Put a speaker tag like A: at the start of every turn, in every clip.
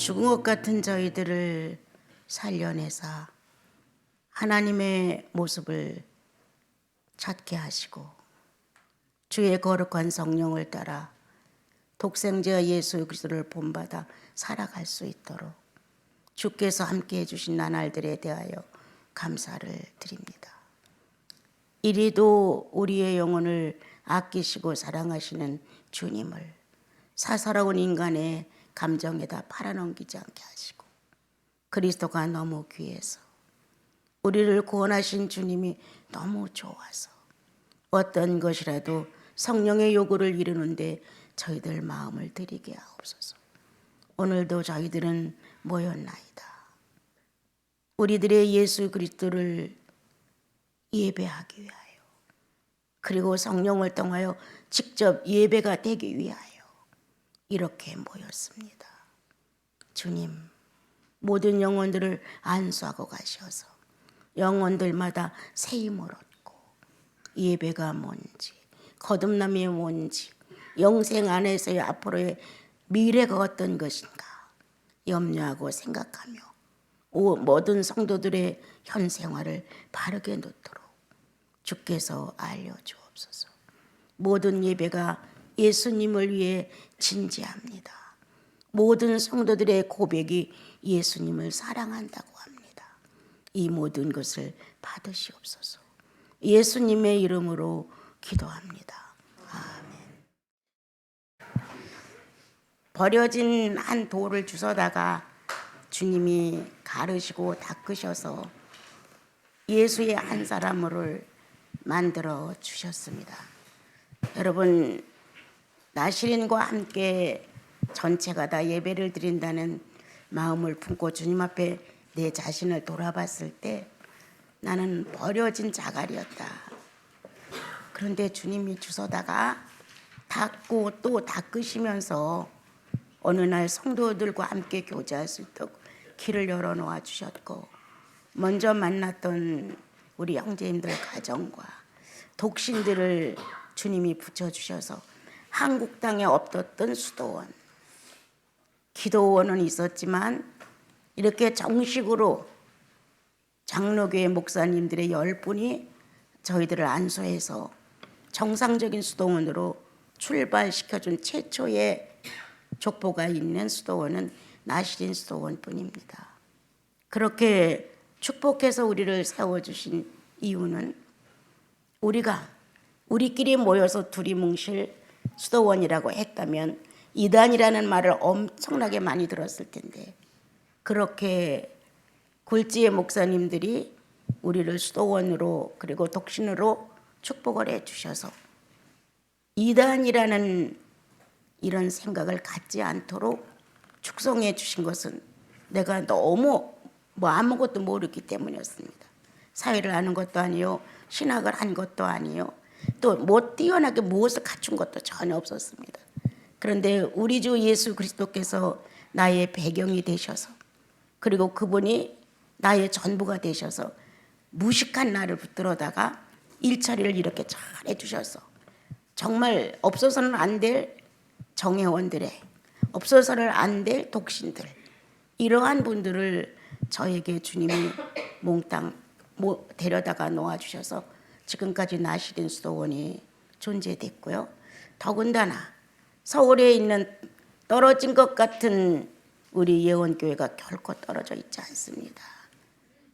A: 죽은 것 같은 저희들을 살려내사 하나님의 모습을 찾게 하시고 주의 거룩한 성령을 따라 독생자 예수 그리스도를 본받아 살아갈 수 있도록 주께서 함께해 주신 나날들에 대하여 감사를 드립니다. 이리도 우리의 영혼을 아끼시고 사랑하시는 주님을 사사로운 인간의 감정에다 팔아넘기지 않게 하시고 그리스도가 너무 귀해서 우리를 구원하신 주님이 너무 좋아서 어떤 것이라도 성령의 요구를 이루는데 저희들 마음을 들이게 하옵소서. 오늘도 저희들은 모였나이다. 우리들의 예수 그리스도를 예배하기 위하여 그리고 성령을 통하여 직접 예배가 되기 위하여 이렇게 모였습니다. 주님, 모든 영혼들을 안수하고 가셔서 영혼들마다 새 힘을 얻고 예배가 뭔지 거듭남이 뭔지 영생 안에서의 앞으로의 미래가 어떤 것인가 염려하고 생각하며 모든 성도들의 현 생활을 바르게 놓도록 주께서 알려주옵소서. 모든 예배가 예수님을 위해 진지합니다. 모든 성도들의 고백이 예수님을 사랑한다고 합니다. 이 모든 것을 받으시옵소서. 예수님의 이름으로 기도합니다. 아멘. 버려진 한 돌을 주워다가 주님이 가르시고 닦으셔서 예수의 한 사람을 만들어 주셨습니다. 여러분, 나시린과 함께 전체가 다 예배를 드린다는 마음을 품고 주님 앞에 내 자신을 돌아봤을 때 나는 버려진 자갈이었다. 그런데 주님이 주워다가 닦고 또 닦으시면서 어느 날 성도들과 함께 교제할 수 있도록 길을 열어놓아 주셨고 먼저 만났던 우리 형제님들 가정과 독신들을 주님이 붙여주셔서 한국 땅에 없었던 수도원, 기도원은 있었지만 이렇게 정식으로 장로교회 목사님들의 10분이 저희들을 안수해서 정상적인 수도원으로 출발시켜준 최초의 족보가 있는 수도원은 나시린 수도원뿐입니다. 그렇게 축복해서 우리를 세워주신 이유는 우리끼리 모여서 두리뭉실 수도원이라고 했다면 이단이라는 말을 엄청나게 많이 들었을 텐데 그렇게 굴지의 목사님들이 우리를 수도원으로 그리고 독신으로 축복을 해주셔서 이단이라는 이런 생각을 갖지 않도록 축성해 주신 것은 내가 너무 아무것도 모르기 때문이었습니다. 사회를 아는 것도 아니요, 신학을 한 것도 아니요, 또 뛰어나게 무엇을 갖춘 것도 전혀 없었습니다. 그런데 우리 주 예수 그리스도께서 나의 배경이 되셔서 그리고 그분이 나의 전부가 되셔서 무식한 나를 붙들어다가 일처리를 이렇게 잘 해주셔서 정말 없어서는 안 될 정회원들의 없어서는 안 될 독신들 이러한 분들을 저에게 주님이 몽땅 데려다가 놓아주셔서 지금까지 나시린 수도원이 존재됐고요. 더군다나 서울에 있는 떨어진 것 같은 우리 예원교회가 결코 떨어져 있지 않습니다.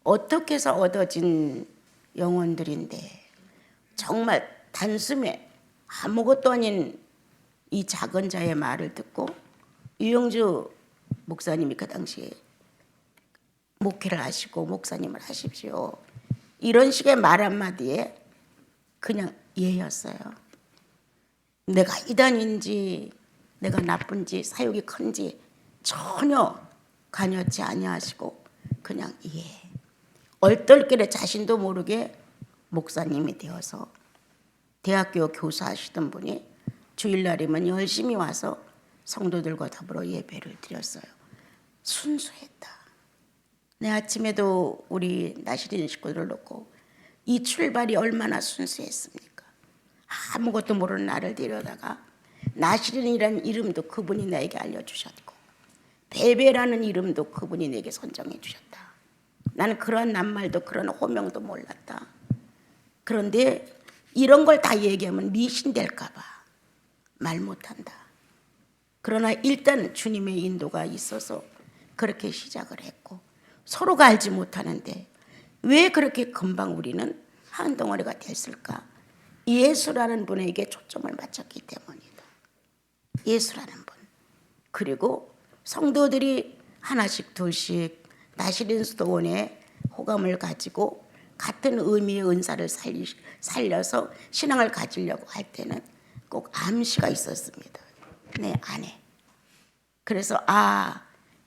A: 어떻게 해서 얻어진 영혼들인데 정말 단숨에 아무것도 아닌 이 작은 자의 말을 듣고 유영주 목사님이 그 당시에 목회를 하시고 목사님을 하십시오. 이런 식의 말 한마디에 그냥 예였어요. 내가 이단인지 내가 나쁜지 사욕이 큰지 전혀 관여치 아니하시고 그냥 예. 얼떨결에 자신도 모르게 목사님이 되어서 대학교 교사하시던 분이 주일날이면 열심히 와서 성도들과 더불어 예배를 드렸어요. 순수했다. 내 아침에도 우리 나시린 식구들을 놓고 이 출발이 얼마나 순수했습니까? 아무것도 모르는 나를 데려다가 나시린이라는 이름도 그분이 나에게 알려주셨고 베베라는 이름도 그분이 내게 선정해 주셨다. 나는 그런 낱말도 그런 호명도 몰랐다. 그런데 이런 걸 다 얘기하면 미신될까 봐 말 못한다. 그러나 일단 주님의 인도가 있어서 그렇게 시작을 했고, 서로가 알지 못하는데 왜 그렇게 금방 우리는 한 덩어리가 됐을까? 예수라는 분에게 초점을 맞췄기 때문이다. 예수라는 분. 그리고 성도들이 하나씩 둘씩 나시린 수도원에 호감을 가지고 같은 의미의 은사를 살려서 신앙을 가지려고 할 때는 꼭 암시가 있었습니다. 내 안에. 그래서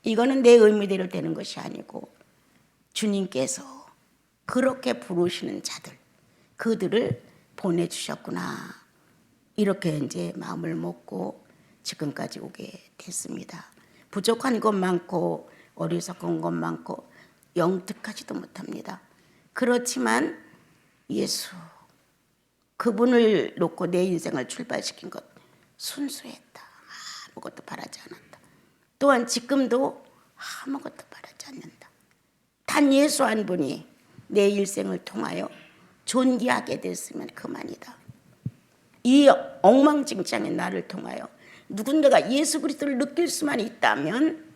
A: 이거는 내 의미대로 되는 것이 아니고 주님께서 그렇게 부르시는 자들, 그들을 보내주셨구나. 이렇게 이제 마음을 먹고 지금까지 오게 됐습니다. 부족한 것 많고 어리석은 것 많고 영특하지도 못합니다. 그렇지만 예수, 그분을 놓고 내 인생을 출발시킨 것 순수했다. 아무것도 바라지 않았다. 또한 지금도 아무것도 바라지 않는다. 단 예수 한 분이 내 일생을 통하여 존귀하게 됐으면 그만이다. 이 엉망진창의 나를 통하여 누군가가 예수 그리스도를 느낄 수만 있다면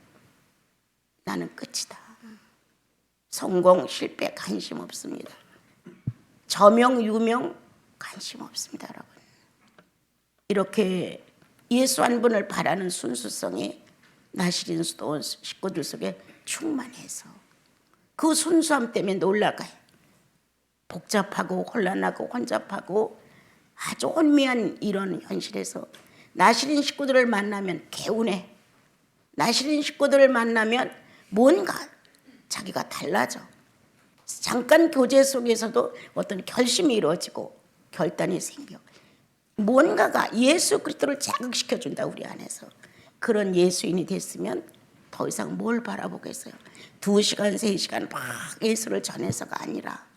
A: 나는 끝이다. 성공, 실패 관심 없습니다. 저명, 유명 관심 없습니다, 여러분. 이렇게 예수 한 분을 바라는 순수성이 나시린 수도원 식구들 속에 충만해서 그 순수함 때문에 놀라가요. 복잡하고 혼란하고 혼잡하고 아주 혼미한 이런 현실에서 나시린 식구들을 만나면 개운해. 나시린 식구들을 만나면 뭔가 자기가 달라져. 잠깐 교제 속에서도 어떤 결심이 이루어지고 결단이 생겨. 뭔가가 예수 그리스도를 자극시켜준다, 우리 안에서. 그런 예수인이 됐으면 더 이상 뭘 바라보겠어요. 2시간, 3시간 막 예수를 전해서가 아니라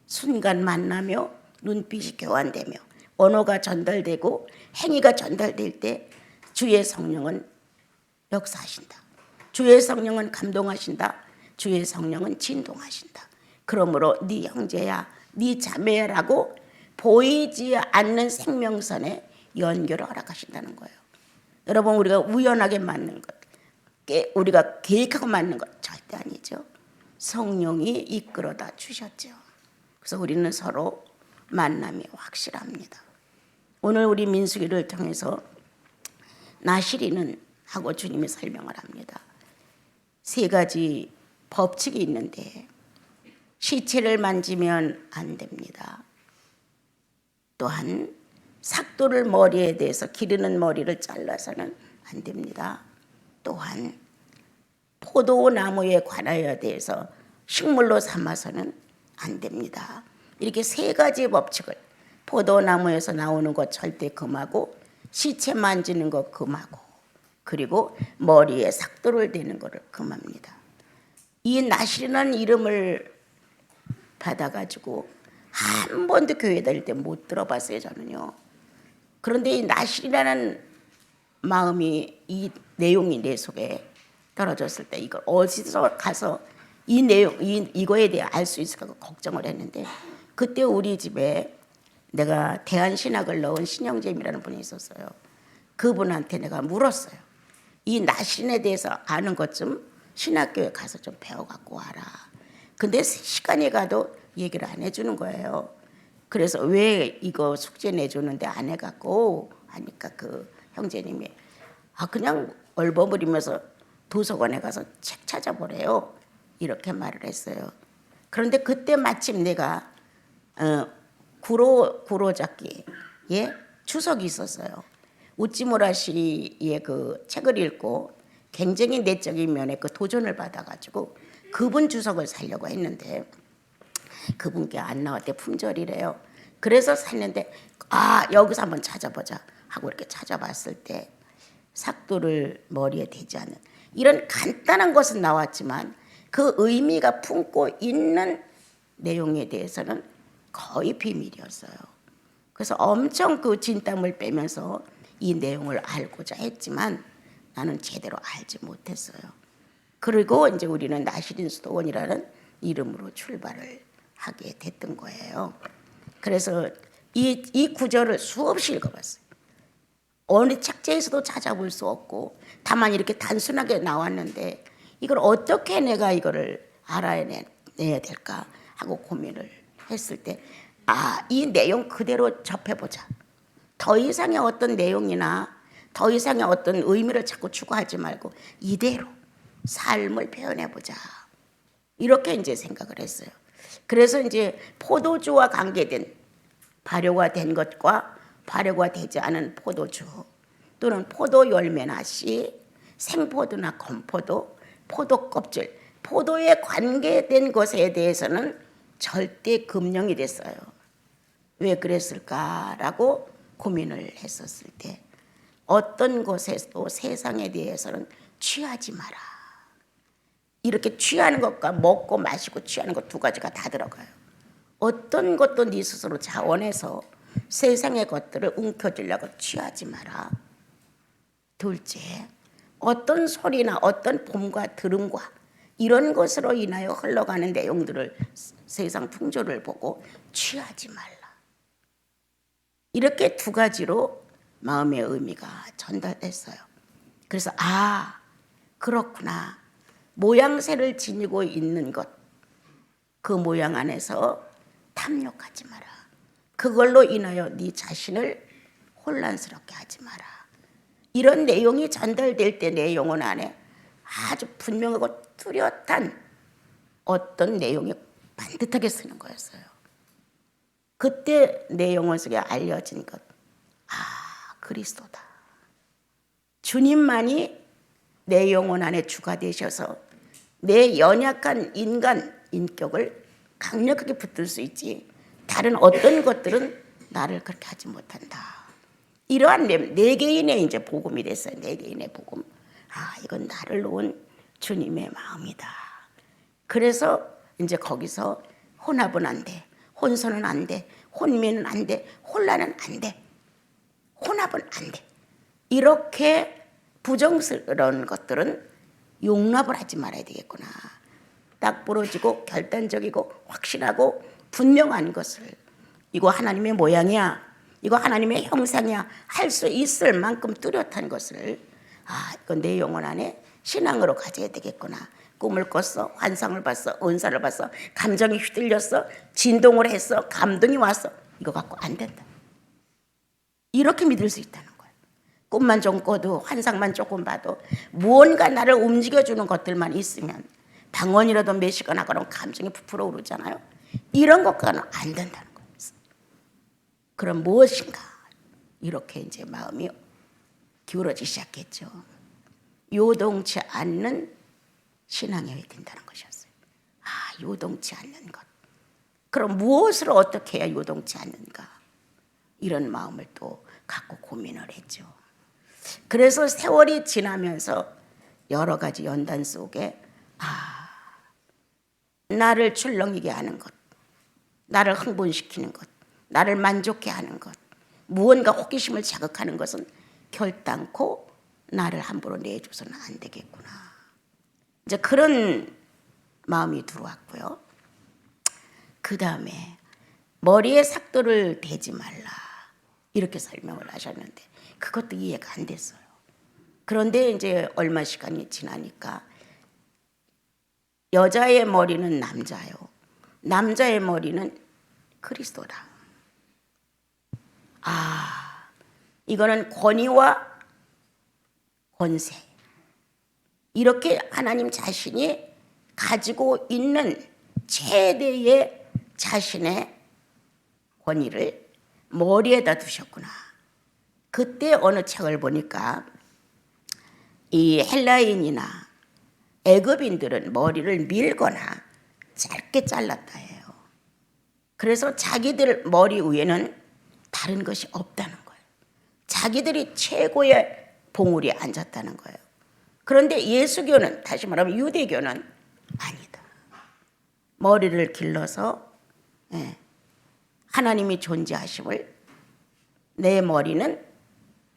A: 순간 만나며 눈빛이 교환되며 언어가 전달되고 행위가 전달될 때 주의 성령은 역사하신다. 주의 성령은 감동하신다. 주의 성령은 진동하신다. 그러므로 네 형제야, 네 자매야라고 보이지 않는 생명선에 연결을 허락하신다는 거예요. 여러분, 우리가 우연하게 맞는 것, 우리가 계획하고 맞는 것 절대 아니죠. 성령이 이끌어다 주셨죠. 그래서 우리는 서로 만남이 확실합니다. 오늘 우리 민수기를 통해서 나시리는 하고 주님이 설명을 합니다. 3가지 법칙이 있는데 시체를 만지면 안 됩니다. 또한 삭도를 머리에 대해서 기르는 머리를 잘라서는 안 됩니다. 또한 포도나무에 관하여 대해서 식물로 삼아서는 안 됩니다. 이렇게 3가지 법칙을, 포도나무에서 나오는 것 절대 금하고, 시체 만지는 것 금하고, 그리고 머리에 삭도를 대는 것을 금합니다. 이 나시리라는 이름을 받아가지고 한 번도 교회 다닐 때 못 들어봤어요, 저는요. 그런데 이 나시리라는 마음이, 이 내용이 내 속에 떨어졌을 때 이걸 어디서 가서 이 내용, 이거에 대해 알 수 있을까 걱정을 했는데, 그때 우리 집에 내가 대한신학을 넣은 신영재님이라는 분이 있었어요. 그분한테 내가 물었어요. 이 나시린에 대해서 아는 것 좀 신학교에 가서 좀 배워갖고 와라. 근데 시간이 가도 얘기를 안 해주는 거예요. 그래서 왜 이거 숙제 내주는데 안 해갖고 하니까 그 형제님이 그냥 얼버무리면서 도서관에 가서 책 찾아보래요. 이렇게 말을 했어요. 그런데 그때 마침 내가 구로잡기에 추석이 있었어요. 우찌무라 씨의 그 책을 읽고 굉장히 내적인 면에 그 도전을 받아가지고 그분 주석을 사려고 했는데 그분께 안 나왔대. 품절이래요. 그래서 샀는데 여기서 한번 찾아보자 하고 이렇게 찾아봤을 때 삭도를 머리에 대지 않는 이런 간단한 것은 나왔지만 그 의미가 품고 있는 내용에 대해서는 거의 비밀이었어요. 그래서 엄청 그 진땀을 빼면서 이 내용을 알고자 했지만 나는 제대로 알지 못했어요. 그리고 이제 우리는 나시린 수도원이라는 이름으로 출발을 하게 됐던 거예요. 그래서 이 구절을 수없이 읽어봤어요. 어느 책자에서도 찾아볼 수 없고 다만 이렇게 단순하게 나왔는데 이걸 어떻게 내가 이거를 알아내야 될까 하고 고민을 했을 때 이 내용 그대로 접해보자. 더 이상의 어떤 내용이나 더 이상의 어떤 의미를 자꾸 추구하지 말고 이대로 삶을 표현해보자. 이렇게 이제 생각을 했어요. 그래서 이제 포도주와 관계된 발효가 된 것과 발효가 되지 않은 포도주 또는 포도 열매나 씨, 생포도나 건포도, 포도 껍질, 포도에 관계된 것에 대해서는 절대 금령이 됐어요. 왜 그랬을까라고 고민을 했었을 때 어떤 것에도 세상에 대해서는 취하지 마라. 이렇게 취하는 것과 먹고 마시고 취하는 것 두 가지가 다 들어가요. 어떤 것도 네 스스로 자원해서 세상의 것들을 움켜쥐려고 취하지 마라. 둘째, 어떤 소리나 어떤 봄과 들음과 이런 것으로 인하여 흘러가는 내용들을 세상 풍조를 보고 취하지 말라. 이렇게 두 가지로 마음의 의미가 전달됐어요. 그래서 그렇구나. 모양새를 지니고 있는 것, 그 모양 안에서 탐욕하지 마라. 그걸로 인하여 네 자신을 혼란스럽게 하지 마라. 이런 내용이 전달될 때 내 영혼 안에 아주 분명하고 뚜렷한 어떤 내용이 반듯하게 쓰는 거였어요. 그때 내 영혼 속에 알려진 것, 그리스도다. 주님만이 내 영혼 안에 주가 되셔서 내 연약한 인간 인격을 강력하게 붙들 수 있지 다른 어떤 것들은 나를 그렇게 하지 못한다. 이러한 네 개인의 이제 복음이 됐어요. 네 개인의 복음. 이건 나를 놓은 주님의 마음이다. 그래서 이제 거기서 혼합은 안 돼. 혼선은 안 돼. 혼미는 안 돼. 혼란은 안 돼. 혼합은 안 돼. 이렇게 부정스러운 것들은 용납을 하지 말아야 되겠구나. 딱 부러지고 결단적이고 확실하고 분명한 것을 이거 하나님의 모양이야. 이거 하나님의 형상이야. 할 수 있을 만큼 뚜렷한 것을 이건 내 영혼 안에 신앙으로 가져야 되겠구나. 꿈을 꿨어. 환상을 봤어. 은사를 봤어. 감정이 휘둘렸어. 진동을 했어. 감동이 왔어. 이거 갖고 안 된다. 이렇게 믿을 수 있다는 거예요. 꿈만 좀 꿔도 환상만 조금 봐도 무언가 나를 움직여주는 것들만 있으면 방언이라도 몇 시간 하고는 감정이 부풀어 오르잖아요. 이런 것과는 안 된다는 거예요. 그럼 무엇인가? 이렇게 이제 마음이 기울어지기 시작했죠. 요동치 않는 신앙이어야 된다는 것이었어요. 요동치 않는 것. 그럼 무엇을 어떻게 해야 요동치 않는가? 이런 마음을 또 갖고 고민을 했죠. 그래서 세월이 지나면서 여러 가지 연단 속에 나를 출렁이게 하는 것, 나를 흥분시키는 것, 나를 만족해 하는 것, 무언가 호기심을 자극하는 것은 결단코 나를 함부로 내줘서는 안 되겠구나. 이제 그런 마음이 들어왔고요. 그 다음에 머리에 삭도를 대지 말라 이렇게 설명을 하셨는데 그것도 이해가 안 됐어요. 그런데 이제 얼마 시간이 지나니까 여자의 머리는 남자요, 남자의 머리는 그리스도다. 이거는 권위와 권세, 이렇게 하나님 자신이 가지고 있는 최대의 자신의 권위를 머리에다 두셨구나. 그때 어느 책을 보니까 이 헬라인이나 애굽인들은 머리를 밀거나 짧게 잘랐다 해요. 그래서 자기들 머리 위에는 다른 것이 없다는 거예요. 자기들이 최고의 봉우리에 앉았다는 거예요. 그런데 예수교는, 다시 말하면 유대교는 아니다. 머리를 길러서 하나님이 존재하심을, 내 머리는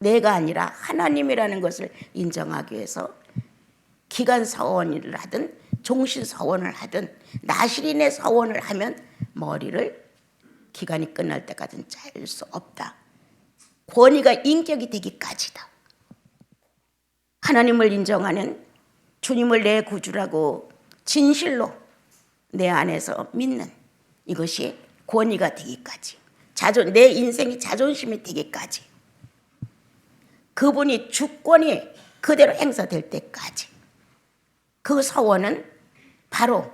A: 내가 아니라 하나님이라는 것을 인정하기 위해서 기간 서원을 하든 종신 서원을 하든 나시린의 서원을 하면 머리를 기간이 끝날 때까지는 자를 수 없다. 권위가 인격이 되기까지다. 하나님을 인정하는, 주님을 내 구주라고 진실로 내 안에서 믿는 이것이 권위가 되기까지, 내 인생이 자존심이 되기까지, 그분이 주권이 그대로 행사될 때까지, 그 서원은 바로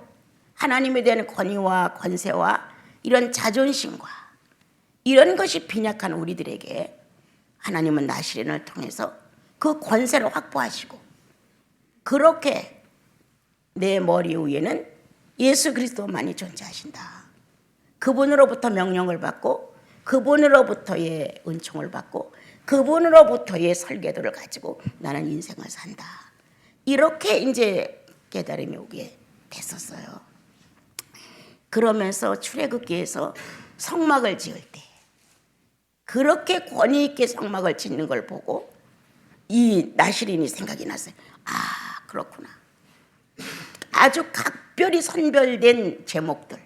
A: 하나님에 대한 권위와 권세와 이런 자존심과 이런 것이 빈약한 우리들에게 하나님은 나시린을 통해서 그 권세를 확보하시고, 그렇게 내 머리 위에는 예수 그리스도만이 존재하신다. 그분으로부터 명령을 받고 그분으로부터의 은총을 받고 그분으로부터의 설계도를 가지고 나는 인생을 산다. 이렇게 이제 깨달음이 오게 됐었어요. 그러면서 출애굽기에서 성막을 지을 때 그렇게 권위 있게 성막을 짓는 걸 보고 이 나시린이 생각이 났어요. 아, 그렇구나. 아주 각별히 선별된 제목들,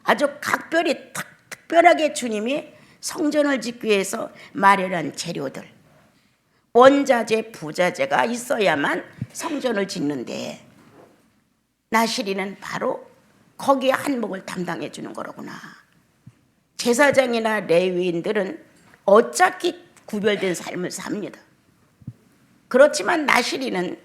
A: 아주 각별히 특별하게 주님이 성전을 짓기 위해서 마련한 재료들, 원자재, 부자재가 있어야만 성전을 짓는데 나시린은 바로 거기에 한몫을 담당해 주는 거로구나. 제사장이나 레위인들은 어차피 구별된 삶을 삽니다. 그렇지만 나시린은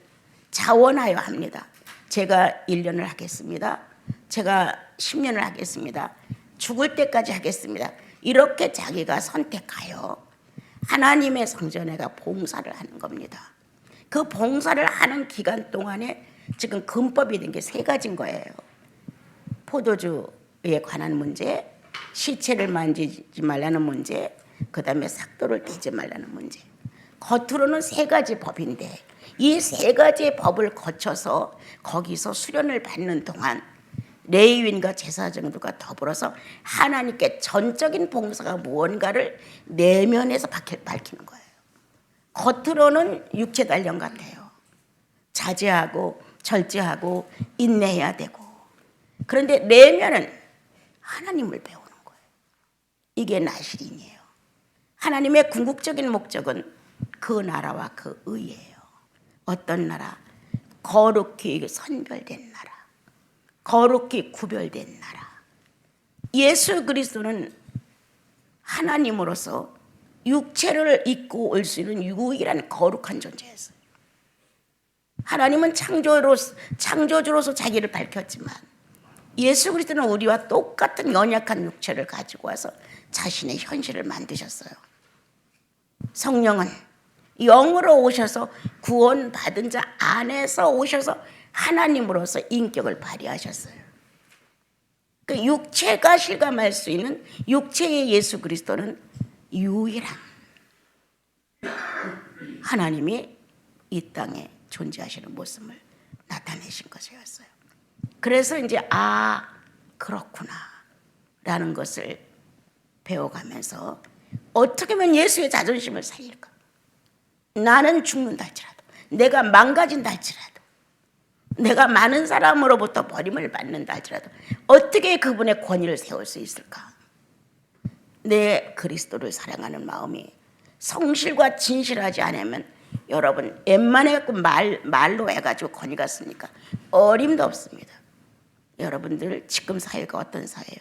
A: 자원하여 합니다. 제가 1년을 하겠습니다. 제가 10년을 하겠습니다. 죽을 때까지 하겠습니다. 이렇게 자기가 선택하여 하나님의 성전에가 봉사를 하는 겁니다. 그 봉사를 하는 기간 동안에 지금 금법이 된 게 3가지인 거예요. 포도주에 관한 문제, 시체를 만지지 말라는 문제, 그 다음에 삭도를 떼지 말라는 문제. 겉으로는 3가지 법인데 이 3가지의 법을 거쳐서 거기서 수련을 받는 동안 레위인과 제사장들과 더불어서 하나님께 전적인 봉사가 무언가를 내면에서 밝히는 거예요. 겉으로는 육체 단련 같아요. 자제하고 절제하고 인내해야 되고, 그런데 내면은 하나님을 배우는 거예요. 이게 나시린이에요. 하나님의 궁극적인 목적은 그 나라와 그 의예요. 어떤 나라? 거룩히 선별된 나라, 거룩히 구별된 나라. 예수 그리스도는 하나님으로서 육체를 입고 올 수 있는 유일한 거룩한 존재였어요. 하나님은 창조주로서 자기를 밝혔지만 예수 그리스도는 우리와 똑같은 연약한 육체를 가지고 와서 자신의 현실을 만드셨어요. 성령은 영으로 오셔서 구원받은 자 안에서 오셔서 하나님으로서 인격을 발휘하셨어요. 그 육체가 실감할 수 있는 육체의 예수 그리스도는 유일한 하나님이 이 땅에 존재하시는 모습을 나타내신 것이었어요. 그래서 이제 그렇구나 라는 것을 배워가면서 어떻게 하면 예수의 자존심을 살릴까? 나는 죽는다 할지라도, 내가 망가진다 할지라도, 내가 많은 사람으로부터 버림을 받는다 할지라도 어떻게 그분의 권위를 세울 수 있을까? 내 그리스도를 사랑하는 마음이 성실과 진실하지 않으면, 여러분 앱만 해갖고 말로 해가지고 권위가 씁니까? 어림도 없습니다. 여러분들 지금 사회가 어떤 사회예요?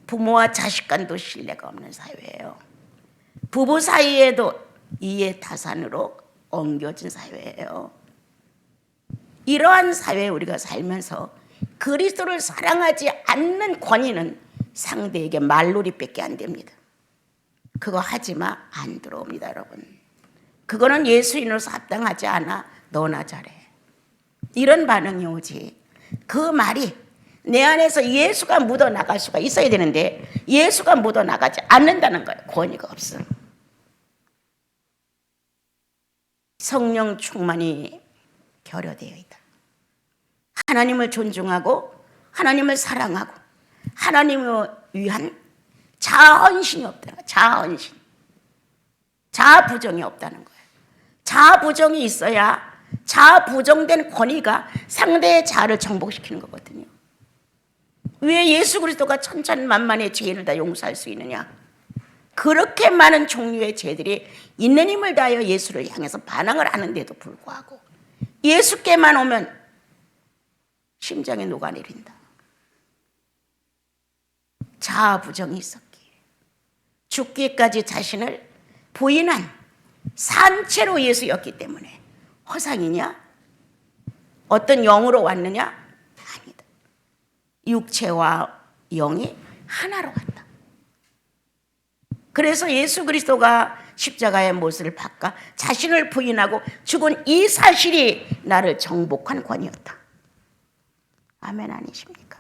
A: 부모와 자식 간도 신뢰가 없는 사회예요. 부부 사이에도 이해 타산으로 엉겨진 사회예요. 이러한 사회에 우리가 살면서 그리스도를 사랑하지 않는 권위는 상대에게 말놀이밖에 안 됩니다. 그거 하지마, 안 들어옵니다. 여러분, 그거는 예수인으로서 합당하지 않아, 너나 잘해, 이런 반응이 오지. 그 말이 내 안에서 예수가 묻어나갈 수가 있어야 되는데 예수가 묻어나가지 않는다는 거예요. 권위가 없어. 성령 충만이 결여되어 있다. 하나님을 존중하고 하나님을 사랑하고 하나님을 위한 자헌신이 없다. 자헌신. 자아 부정이 없다는 거예요. 자아 부정이 있어야 자아 부정된 권위가 상대의 자아를 정복시키는 거거든요. 왜 예수 그리스도가 천천만만의 죄를 다 용서할 수 있느냐? 그렇게 많은 종류의 죄들이 있는 힘을 다하여 예수를 향해서 반항을 하는데도 불구하고 예수께만 오면 심장에 녹아내린다. 자아 부정이 있었기에 죽기까지 자신을 부인한 산채로 예수였기 때문에 허상이냐? 어떤 영으로 왔느냐? 아니다. 육체와 영이 하나로 왔다. 그래서 예수 그리스도가 십자가의 못을 박아 자신을 부인하고 죽은 이 사실이 나를 정복한 권이었다. 아멘 아니십니까?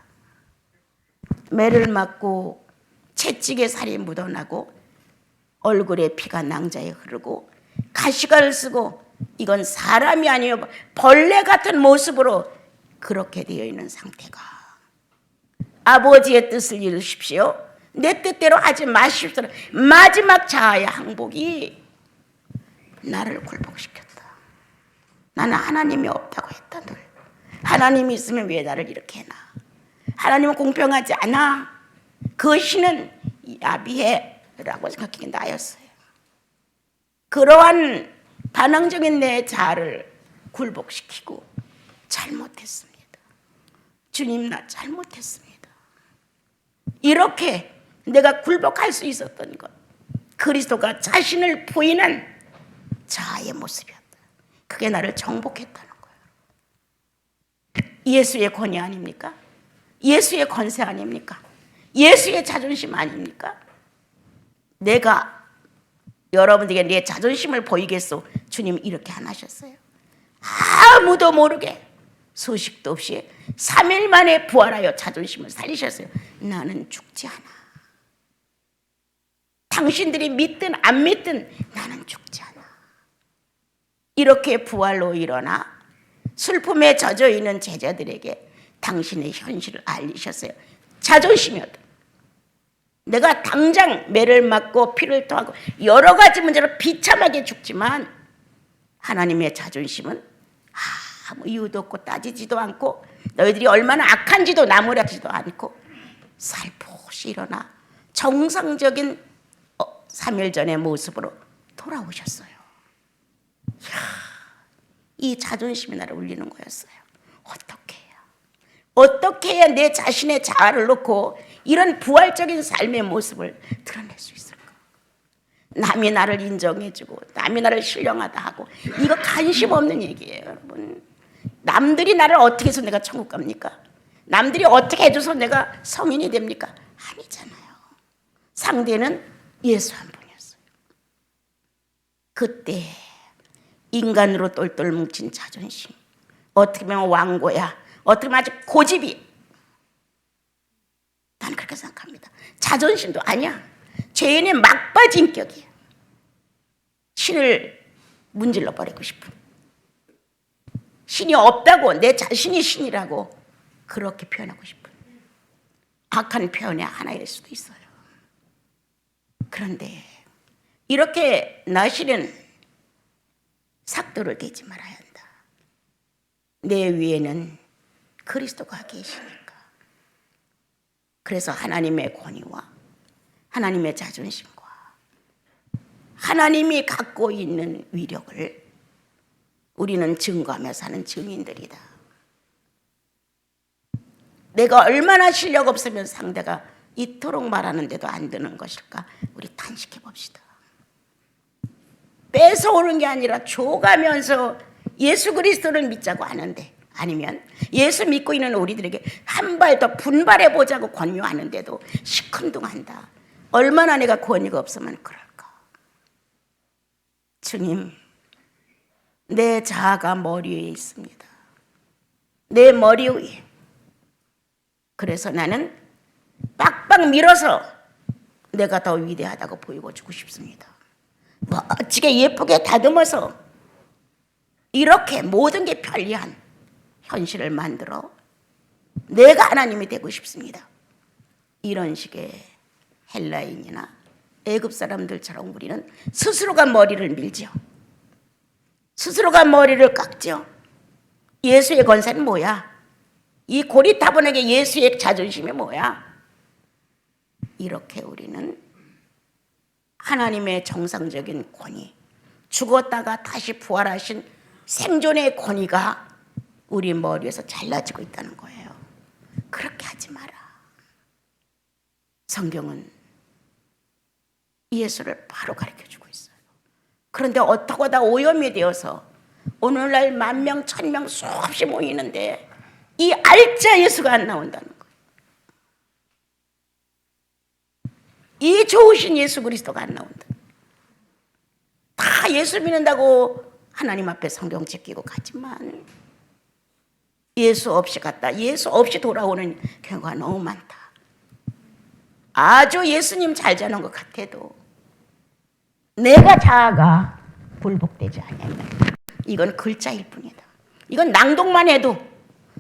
A: 매를 맞고 채찍에 살이 묻어나고 얼굴에 피가 낭자에 흐르고 가시관을 쓰고 이건 사람이 아니요 벌레 같은 모습으로 그렇게 되어 있는 상태가 아버지의 뜻을 이루십시오. 내 뜻대로 하지 마십시오. 마지막 자아의 항복이 나를 굴복시켰다. 나는 하나님이 없다고 했다. 늘 하나님이 있으면 왜 나를 이렇게 해놔? 하나님은 공평하지 않아. 그 신은 야비해라고 생각하기 나였어요. 그러한 반항적인 내 자아를 굴복시키고 잘못했습니다. 주님 나 잘못했습니다. 이렇게 내가 굴복할 수 있었던 것, 그리스도가 자신을 부인한 자아의 모습이었다. 그게 나를 정복했다는 거예요. 예수의 권위 아닙니까? 예수의 권세 아닙니까? 예수의 자존심 아닙니까? 내가 여러분들에게 내 자존심을 보이겠소. 주님 이렇게 안 하셨어요. 아무도 모르게 소식도 없이 3일 만에 부활하여 자존심을 살리셨어요. 나는 죽지 않아. 당신들이 믿든 안 믿든 나는 죽지 않아. 이렇게 부활로 일어나 슬픔에 젖어 있는 제자들에게 당신의 현실을 알리셨어요. 자존심이었다. 내가 당장 매를 맞고 피를 토하고 여러 가지 문제로 비참하게 죽지만 하나님의 자존심은 아무 이유도 없고 따지지도 않고 너희들이 얼마나 악한지도 나무라지도 않고 살포시 일어나 정상적인 3일 전의 모습으로 돌아오셨어요. 이야, 이 자존심이 나를 울리는 거였어요. 어떻게 해야 내 자신의 자아를 놓고 이런 부활적인 삶의 모습을 드러낼 수 있을까? 남이 나를 인정해주고 남이 나를 신령하다 하고 이거 관심 없는 얘기예요. 여러분, 남들이 나를 어떻게 해서 내가 천국 갑니까? 남들이 어떻게 해줘서 내가 성인이 됩니까? 아니잖아요. 상대는 예수 한 분이었어요. 그때 인간으로 똘똘 뭉친 자존심, 어떻게 보면 완고야, 어떻게 보면 아주 고집이, 나는 그렇게 생각합니다. 자존심도 아니야. 죄인의 막바지 인격이야. 신을 문질러 버리고 싶은, 신이 없다고 내 자신이 신이라고 그렇게 표현하고 싶은 악한 표현의 하나일 수도 있어요. 그런데 이렇게 나시는 삭도를 대지 말아야 한다. 내 위에는 그리스도가 계시니까. 그래서 하나님의 권위와 하나님의 자존심과 하나님이 갖고 있는 위력을 우리는 증거하며 사는 증인들이다. 내가 얼마나 실력 없으면 상대가 이토록 말하는데도 안 되는 것일까? 우리 탄식해 봅시다. 뺏어오는 게 아니라 줘가면서 예수 그리스도를 믿자고 하는데, 아니면 예수 믿고 있는 우리들에게 한 발 더 분발해 보자고 권유하는데도 시큰둥한다. 얼마나 내가 권위가 없으면 그럴까? 주님, 내 자아가 머리 위에 있습니다. 내 머리 위에. 그래서 나는 빡빡 밀어서 내가 더 위대하다고 보이고 주고 싶습니다. 멋지게 예쁘게 다듬어서 이렇게 모든 게 편리한 현실을 만들어 내가 하나님이 되고 싶습니다. 이런 식의 헬라인이나 애굽 사람들처럼 우리는 스스로가 머리를 밀죠. 스스로가 머리를 깎죠. 예수의 권세는 뭐야? 이 고리타분하게 예수의 자존심이 뭐야? 이렇게 우리는 하나님의 정상적인 권위, 죽었다가 다시 부활하신 생존의 권위가 우리 머리에서 잘라지고 있다는 거예요. 그렇게 하지 마라. 성경은 예수를 바로 가르쳐주고 있어요. 그런데 어떻게 하다 오염이 되어서 오늘날 10,000명, 1,000명 수없이 모이는데 이 알짜 예수가 안 나온다는 거예요. 이 좋으신 예수 그리스도가 안 나온다. 다 예수 믿는다고 하나님 앞에 성경 제끼고 가지만 예수 없이 갔다, 예수 없이 돌아오는 경우가 너무 많다. 아주 예수님 잘 자는 것 같아도 내가 자아가 굴복되지 않으면 이건 글자일 뿐이다. 이건 낭독만 해도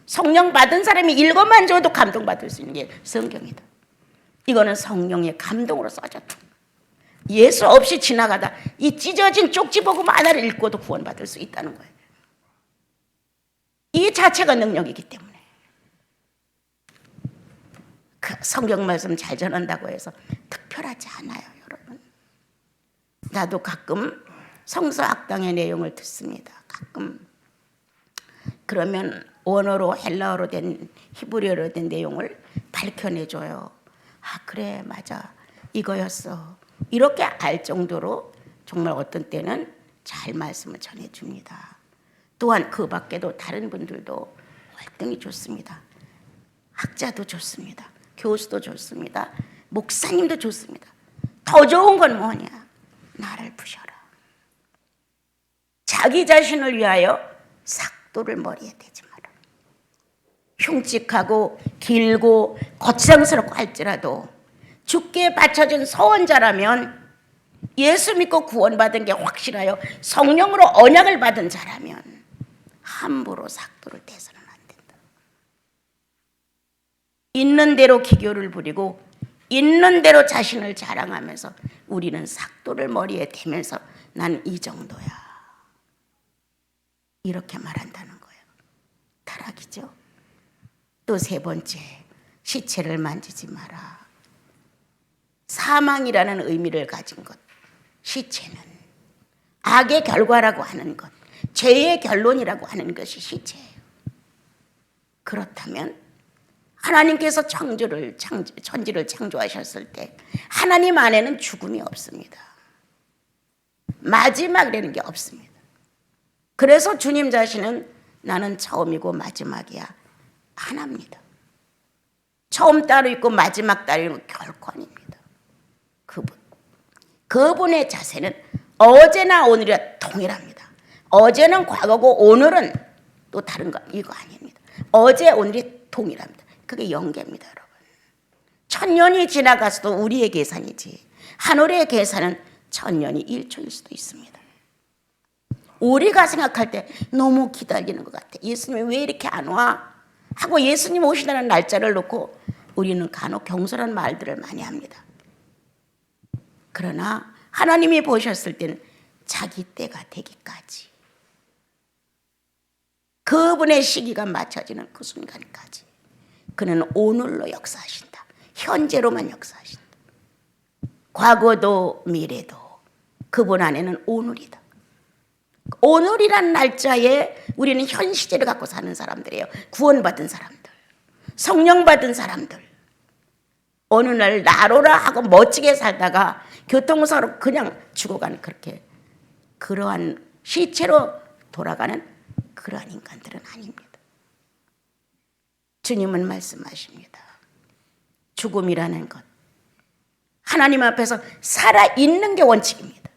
A: 성령 받은 사람이 읽어만 줘도 감동받을 수 있는 게 성경이다. 이거는 성령의 감동으로 써졌다. 예수 없이 지나가다 이 찢어진 쪽지 복음 하나를 읽고도 구원받을 수 있다는 거예요. 이 자체가 능력이기 때문에. 그 성경 말씀 잘 전한다고 해서 특별하지 않아요, 여러분. 나도 가끔 성서학당의 내용을 듣습니다. 가끔. 그러면 원어로 헬라어로 된 히브리어로 된 내용을 밝혀내줘요. 아, 그래, 맞아, 이거였어. 이렇게 알 정도로 정말 어떤 때는 잘 말씀을 전해줍니다. 또한 그 밖에도 다른 분들도 활동이 좋습니다. 학자도 좋습니다. 교수도 좋습니다. 목사님도 좋습니다. 더 좋은 건 뭐냐? 나를 부셔라. 자기 자신을 위하여 삭도를 머리에 대지 마라. 흉측하고 길고 거창스럽고 할지라도 주께 바쳐진 서원자라면, 예수 믿고 구원받은 게 확실하여 성령으로 언약을 받은 자라면 함부로 삭도를 대서는 안 된다. 있는 대로 기교를 부리고 있는 대로 자신을 자랑하면서 우리는 삭도를 머리에 대면서 나는 이 정도야, 이렇게 말한다는 거예요. 타락이죠. 또 세 번째, 시체를 만지지 마라. 사망이라는 의미를 가진 것, 시체는 악의 결과라고 하는 것, 죄의 결론이라고 하는 것이 시체예요. 그렇다면 하나님께서 천지를 창조하셨을 때 하나님 안에는 죽음이 없습니다. 마지막이라는 게 없습니다. 그래서 주님 자신은 나는 처음이고 마지막이야, 하나입니다. 처음 따로 있고 마지막 따로 있고 결코 아닙니다. 그분의 자세는 어제나 오늘이나 동일합니다. 어제는 과거고 오늘은 또 다른 거, 이거 아닙니다. 어제 오늘이 동일합니다. 그게 영계입니다, 여러분. 1000년이 지나가서도 우리의 계산이지 하늘의 계산은 1000년이 1초일 수도 있습니다. 우리가 생각할 때 너무 기다리는 것 같아. 예수님이 왜 이렇게 안 와? 하고 예수님 오시다는 날짜를 놓고 우리는 간혹 경솔한 말들을 많이 합니다. 그러나 하나님이 보셨을 때는 자기 때가 되기까지, 그분의 시기가 맞춰지는 그 순간까지 그는 오늘로 역사하신다. 현재로만 역사하신다. 과거도 미래도 그분 안에는 오늘이다. 오늘이란 날짜에 우리는 현 시제를 갖고 사는 사람들이에요. 구원받은 사람들, 성령 받은 사람들. 어느 날 나로라 하고 멋지게 살다가 교통사고로 그냥 죽어가는, 그러한 시체로 돌아가는 그러한 인간들은 아닙니다. 주님은 말씀하십니다. 죽음이라는 것, 하나님 앞에서 살아있는 게 원칙입니다.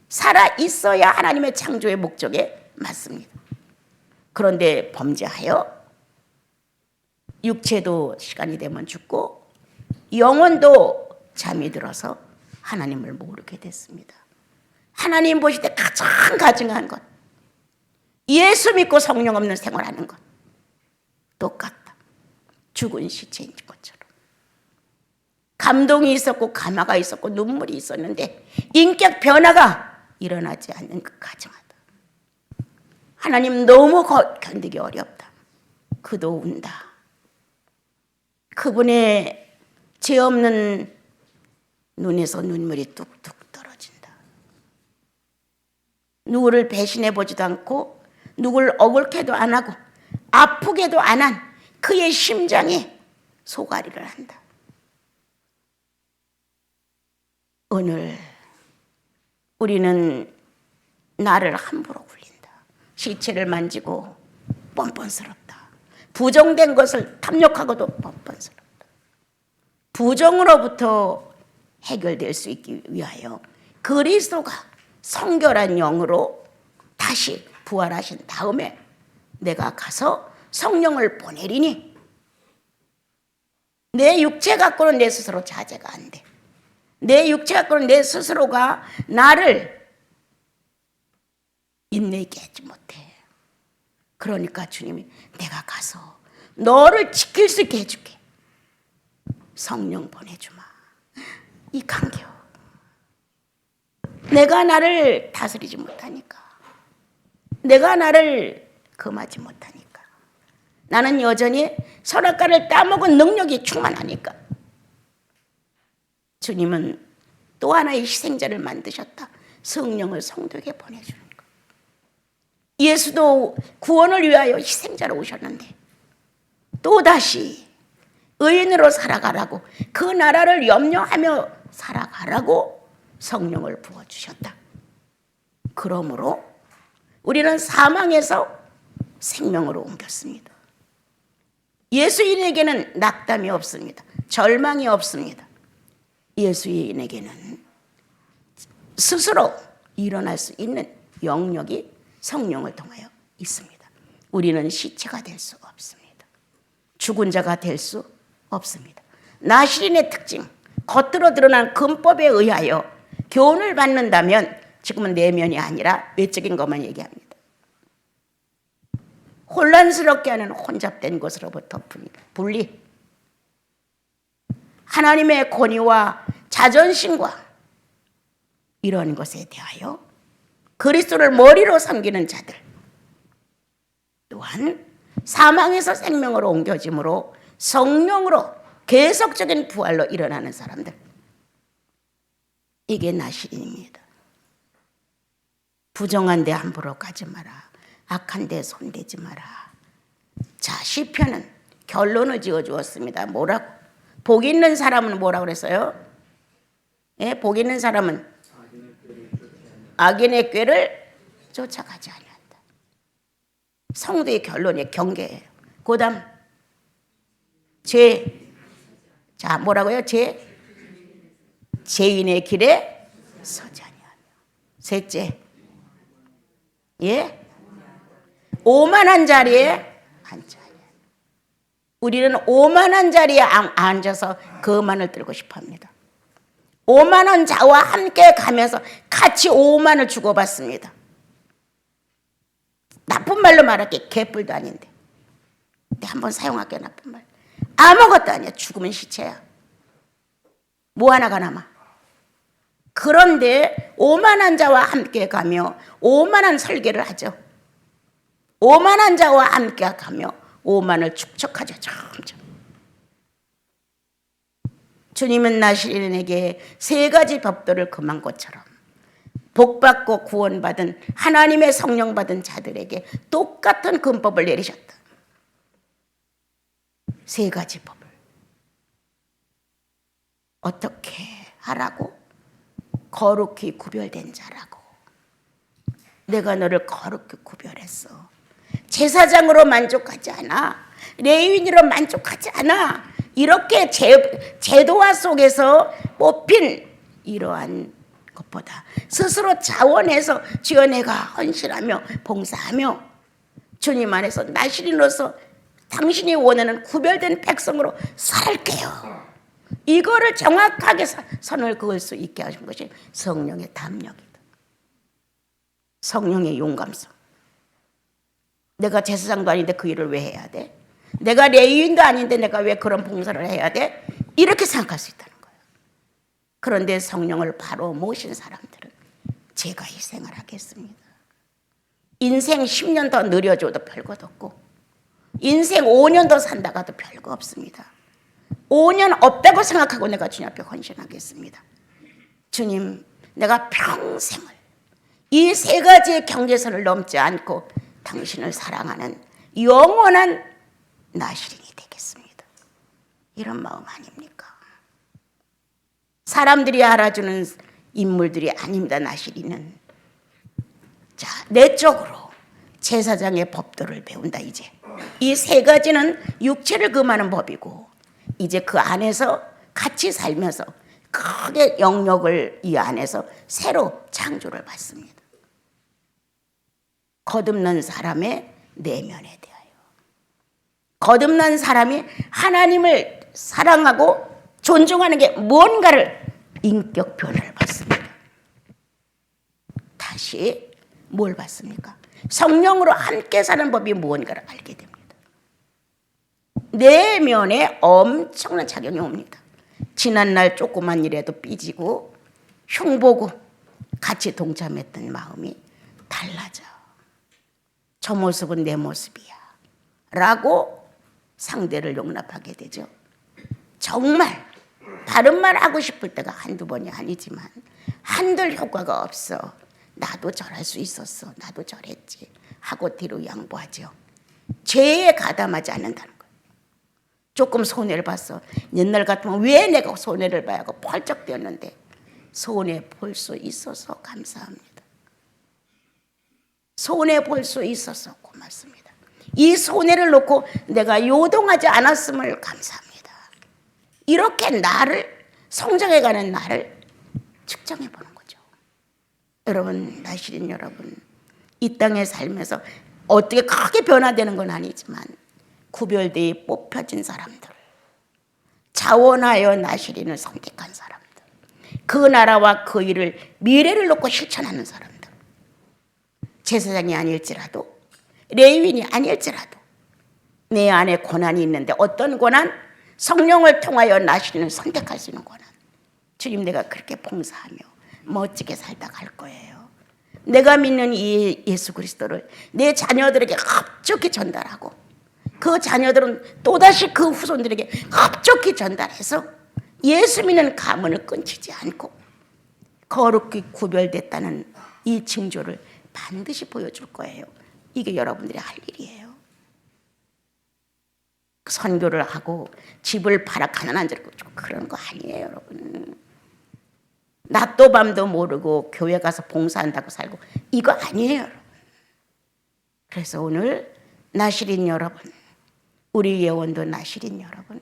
A: 살아있어야 하나님의 창조의 목적에 맞습니다. 그런데 범죄하여 육체도 시간이 되면 죽고 영혼도 잠이 들어서 하나님을 모르게 됐습니다. 하나님 보실 때 가장 가증한 것, 예수 믿고 성령 없는 생활하는 것 똑같다. 죽은 시체인 것처럼 감동이 있었고 감화가 있었고 눈물이 있었는데 인격 변화가 일어나지 않는 그 가정하다. 하나님 너무 견디기 어렵다. 그도 운다. 그분의 죄 없는 눈에서 눈물이 뚝뚝 떨어진다. 누구를 배신해 보지도 않고 누구를 억울케도 안 하고 아프게도 안 한 그의 심장에 소가리를 한다. 오늘 우리는 나를 함부로 굴린다. 시체를 만지고 뻔뻔스럽다. 부정된 것을 탐욕하고도 뻔뻔스럽다. 부정으로부터 해결될 수 있기 위하여 그리스도가 성결한 영으로 다시 부활하신 다음에 내가 가서 성령을 보내리니 내 육체 갖고는 내 스스로 자제가 안 돼. 내 육체 갖고는 내 스스로가 나를 인내있게 하지 못해. 그러니까 주님이 내가 가서 너를 지킬 수 있게 해줄게. 성령 보내주마. 이 간격. 내가 나를 다스리지 못하니까. 내가 나를 금하지 못하니까. 나는 여전히 선악과를 따먹은 능력이 충만하니까. 주님은 또 하나의 희생자를 만드셨다. 성령을 성도에게 보내주는 것. 예수도 구원을 위하여 희생자로 오셨는데 또다시 의인으로 살아가라고 그 나라를 염려하며 살아가라고 성령을 부어주셨다. 그러므로 우리는 사망에서 생명으로 옮겼습니다. 예수인에게는 낙담이 없습니다. 절망이 없습니다. 예수인에게는 스스로 일어날 수 있는 영역이 성령을 통하여 있습니다. 우리는 시체가 될 수 없습니다. 죽은 자가 될 수 없습니다. 나시린의 특징, 겉으로 드러난 금법에 의하여 교훈을 받는다면 지금은 내면이 아니라 외적인 것만 얘기합니다. 혼란스럽게 하는 혼잡된 것으로부터 분리. 하나님의 권위와 자존심과 이런 것에 대하여 그리스도를 머리로 삼기는 자들 또한 사망에서 생명으로 옮겨짐으로 성령으로 계속적인 부활로 일어나는 사람들, 이게 나시린입니다. 부정한 데 함부로 가지 마라. 악한 데 손대지 마라. 자, 시편은 결론을 지어주었습니다. 뭐라고? 복 있는 사람은 뭐라고 그랬어요? 예, 복 있는 사람은 악인의 꾀를 쫓아가지 아니한다. 성도의 결론이 경계예요. 그 다음 자, 뭐라고요? 죄인의 길에 서지 아니하며. 셋째, 예, 오만한 자리에 앉지 아니하며. 우리는 오만한 자리에 앉아서 그만을 들고 싶어합니다. 오만한 자와 함께 가면서 같이 오만을 주고받습니다. 나쁜 말로 말할게. 개뿔도 아닌데. 근데 한번 사용할게. 나쁜 말. 아무것도 아니야. 죽으면 시체야. 뭐 하나가 남아. 그런데 오만한 자와 함께 가며 오만한 설계를 하죠. 오만한 자와 함께 가며 오만을 축적하죠. 점점. 주님은 나시린에게 세 가지 법도를 금한 것처럼 복받고 구원받은 하나님의 성령 받은 자들에게 똑같은 금법을 내리셨다. 세 가지 법을. 어떻게 하라고? 거룩히 구별된 자라고. 내가 너를 거룩히 구별했어. 제사장으로 만족하지 않아. 레위인으로 만족하지 않아. 이렇게 제도화 속에서 뽑힌 이러한 것보다 스스로 자원해서 주여 내가 헌신하며 봉사하며 주님 안에서 나시린으로서 당신이 원하는 구별된 백성으로 살게요. 이거를 정확하게 선을 그을 수 있게 하신 것이 성령의 담력이다. 성령의 용감성. 내가 제사장도 아닌데 그 일을 왜 해야 돼? 내가 레위인도 아닌데 내가 왜 그런 봉사를 해야 돼? 이렇게 생각할 수 있다는 거예요. 그런데 성령을 바로 모신 사람들은 제가 희생을 하겠습니다. 인생 10년 더 느려져도 별것 없고 인생 5년 더 산다가도 별거 없습니다. 5년 없다고 생각하고 내가 주님 앞에 헌신하겠습니다. 주님, 내가 평생을 이 세 가지의 경계선을 넘지 않고 당신을 사랑하는 영원한 나시린이 되겠습니다. 이런 마음 아닙니까? 사람들이 알아주는 인물들이 아닙니다. 나시린은. 자, 내적으로 제사장의 법도를 배운다. 이제 이 세 가지는 육체를 금하는 법이고 이제 그 안에서 같이 살면서 크게 영역을 이 안에서 새로 창조를 받습니다. 거듭난 사람의 내면에 대하여. 거듭난 사람이 하나님을 사랑하고 존중하는 게 뭔가를 인격 변화를 받습니다. 다시 뭘 받습니까? 성령으로 함께 사는 법이 무언가를 알게 됩니다. 내면에 엄청난 작용이 옵니다. 지난날 조그만 일에도 삐지고 흉보고 같이 동참했던 마음이 달라져. 저 모습은 내 모습이야 라고 상대를 용납하게 되죠. 정말 다른 말 하고 싶을 때가 한두 번이 아니지만 한들 효과가 없어. 나도 저럴 수 있었어. 나도 저랬지 하고 뒤로 양보하죠. 죄에 가담하지 않는다는 거예요. 조금 손해를 봤어. 옛날 같으면 왜 내가 손해를 봐야 하고 펄쩍대었는데 손해 볼 수 있어서 감사합니다. 손해 볼 수 있어서 고맙습니다. 이 손해를 놓고 내가 요동하지 않았음을 감사합니다. 이렇게 나를 성장해가는 나를 측정해 보는 거죠. 여러분, 나시린 여러분, 이 땅에 살면서 어떻게 크게 변화되는 건 아니지만 구별되어 뽑혀진 사람들, 자원하여 나시린을 선택한 사람들, 그 나라와 그 일을 미래를 놓고 실천하는 사람들, 제사장이 아닐지라도 레위인이 아닐지라도 내 안에 권한이 있는데 어떤 권한? 성령을 통하여 나시린을 선택할 수 있는 권한. 주님, 내가 그렇게 봉사하며 멋지게 살다 갈 거예요. 내가 믿는 이 예수 그리스도를 내 자녀들에게 흡족히 전달하고 그 자녀들은 또다시 그 후손들에게 흡족히 전달해서 예수 믿는 가문을 끊기지 않고 거룩히 구별됐다는 이 징조를 반드시 보여줄 거예요. 이게 여러분들이 할 일이에요. 선교를 하고 집을 팔아 가난한 자를 그런 거 아니에요, 여러분. 낮도 밤도 모르고 교회 가서 봉사한다고 살고 이거 아니에요, 여러분. 그래서 오늘 나시린 여러분, 우리 예원도 나시린 여러분,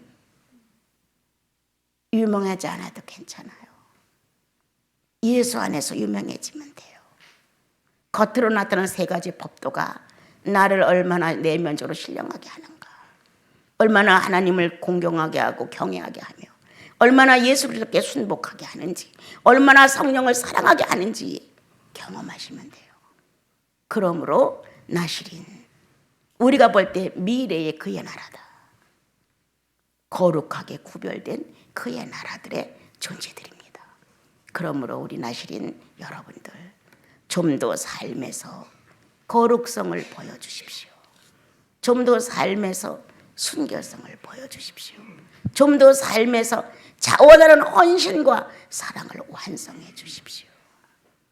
A: 유명하지 않아도 괜찮아요. 예수 안에서 유명해지면 돼요. 겉으로 나타나는 세 가지 법도가 나를 얼마나 내면적으로 신령하게 하는가, 얼마나 하나님을 공경하게 하고 경외하게 하며 얼마나 예수 그리스도께 순복하게 하는지, 얼마나 성령을 사랑하게 하는지 경험하시면 돼요. 그러므로 나시린, 우리가 볼 때 미래의 그의 나라다. 거룩하게 구별된 그의 나라들의 존재들입니다. 그러므로 우리 나시린 여러분들, 좀 더 삶에서 거룩성을 보여주십시오. 좀 더 삶에서 순결성을 보여주십시오. 좀 더 삶에서 자원하는 헌신과 사랑을 완성해 주십시오.